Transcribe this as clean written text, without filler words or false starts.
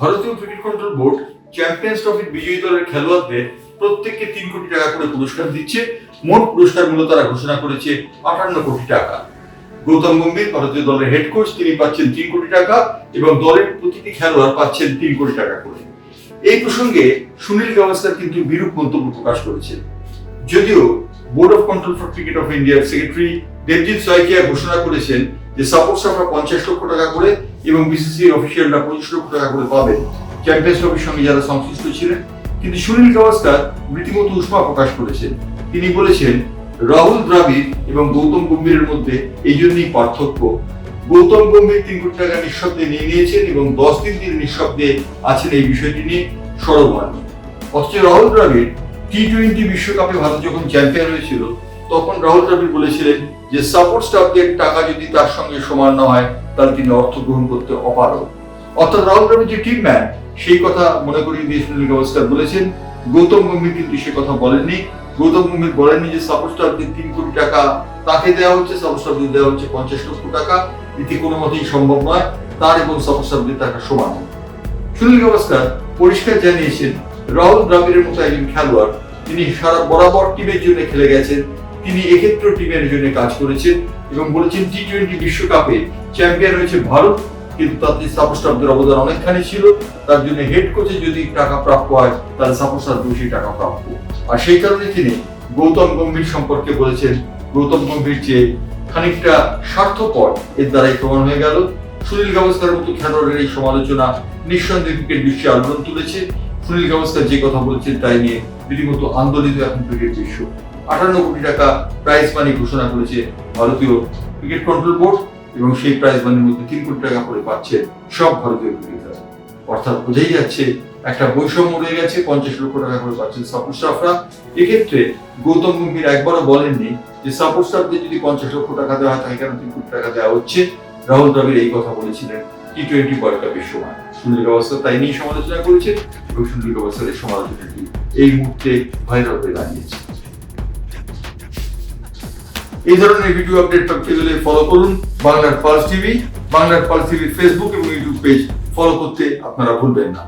ভারতীয় cricket control board champions ট্রফির বিজয়ী দলের খেলোয়াড়দের প্রত্যেককে 3 কোটি টাকা করে পুরস্কার দিচ্ছে। মোট পুরস্কার মূল্য তারা ঘোষণা করেছে 58 কোটি টাকা। গৌতম গম্ভীর ভারতীয় দলের হেড কোচ, তিনি পাচ্ছেন 3 কোটি টাকা এবং দলের প্রতিটি খেলোয়াড় পাচ্ছেন 3 কোটি টাকা করে। এই প্রসঙ্গে সুনীল গাভাস্কার কিন্তু বিরূপ মন্তব্য প্রকাশ করেছেন। যদিও board of control for cricket of ইন্ডিয়ার সেক্রেটারি দেবজিৎ সয়কিয়া ঘোষণা করেছেন যে সাপোর্টাররা 50 লক্ষ টাকা করে এবং বিসিসিআই অফিসিয়ালরা 25 লক্ষ টাকা করে পাবেন চ্যাম্পিয়ন্স ট্রফির সঙ্গে যারা সংশ্লিষ্ট ছিলেন। কিন্তু সুনীল গাভাস্কার রীতিমতো উষ্মা প্রকাশ করেছেন। তিনি বলেছেন, রাহুল দ্রাবিড় এবং গৌতম গম্ভীরের মধ্যে এই জন্যই পার্থক্য। গৌতম গম্ভীর 3 কোটি টাকা নিঃশব্দে নিয়ে নিয়েছেন এবং 10 দিন তিনি নিঃশব্দে আছেন এই বিষয়টি নিয়ে, সরব হননি। অথচ রাহুল দ্রাবিড় টি-20 বিশ্বকাপে ভারত যখন চ্যাম্পিয়ন হয়েছিল তখন রাহুল দ্রাবিড় বলেছিলেন যে সাপোর্ট স্টাফদের টাকা যদি তার সঙ্গে সমান না হয় তাহলে তিনি অর্থ গ্রহণ করতে অপারগ। অর্থাৎ রাহুল দ্রাবিড় যে টিম ম্যান সেই কথা মনে করিয়ে দিয়ে সুনীল গাভাস্কার বলেছেন। গৌতম গম্ভীর কিন্তু সে কথা বলেননি। গৌতম গম্ভীর বলেননি যে সাপোর্ট স্টাফদের 3 কোটি টাকা তাকে দেওয়া হচ্ছে, সাপোর্ট স্টাফদের দেওয়া হচ্ছে 50 লক্ষ টাকা। এটি কোনো মতেই সম্ভব নয়, তার এবং সাপোর্ট স্টাফদের টাকা সমান। সুনীল গাভাস্কার পরিষ্কার জানিয়েছেন, রাহুল দ্রাবিড়ের মতো একজন খেলোয়াড়, তিনি সারা বরাবর টিমের জন্য খেলে গেছেন, তিনি এক্ষেত্রে টিমের জন্য কাজ করেছেন এবং বলেছেন টি-20 বিশ্বকাপে চ্যাম্পিয়ন হয়েছে ভারত, কিন্তু তাতে সাপোর্ট স্টাফদের অবদান অনেকখানি ছিল। তার জন্য হেড কোচে যদি টাকা প্রাপ্য হয় তাহলে সাপোর্ট স্টাফ বেশি টাকা প্রাপ্য। আর সেই কারণে তিনি গৌতম গম্ভীর সম্পর্কে বলেছেন, গৌতম গম্ভীর যে খানিকটা স্বার্থপর এর দ্বারাই প্রমাণ হয়ে গেল। সুনীল গাভাস্কারের মতো খেলোয়াড়ের এই সমালোচনা নিঃসন্দেহে ক্রিকেট বিশ্বে আলোড়ন তুলেছে। সুনীল গাভাস্কার যে কথা বলছেন তাই নিয়ে রীতিমতো আন্দোলিত এখন ক্রিকেট বিশ্ব। 58 কোটি টাকা প্রাইজ মানি ঘোষণা করেছে ভারতীয় ক্রিকেট কন্ট্রোল বোর্ড এবং সেই প্রাইজ মানির মধ্যে 3 কোটি টাকা করে পাচ্ছে সব ভারতীয় ক্রিকেটার। অর্থাৎ বোঝাই যাচ্ছে একটা বৈষম্য রয়ে গেছে। 50 লক্ষ টাকা করে পাচ্ছেন সাপোর্ট স্টাফরা। এক্ষেত্রে গৌতম গম্ভীর একবারও বলেননি যে সাপোর্ট স্টাফদের যদি 50 লক্ষ টাকা দেওয়া হয় তাহলে কেন 3 কোটি টাকা দেওয়া হচ্ছে। রাহুল দ্রাবিড় এই কথা বলেছিলেন টি-20 ওয়ার্ল্ড কাপের সময়। সুনীল গাভাস্কার তাই নিয়ে সমালোচনা করেছেন এবং সুনীল গাভাস্কারের সমালোচনাটি এই মুহূর্তে ভাইরাল হয়ে দাঁড়িয়েছে। এই ধরনের ভিডিও আপডেট পেতে গেলে ফলো করুন বাংলার পালস টিভি। বাংলার পালস টিভির ফেসবুক এবং ইউটিউব পেজ ফলো করতে আপনারা ভুলবেন না।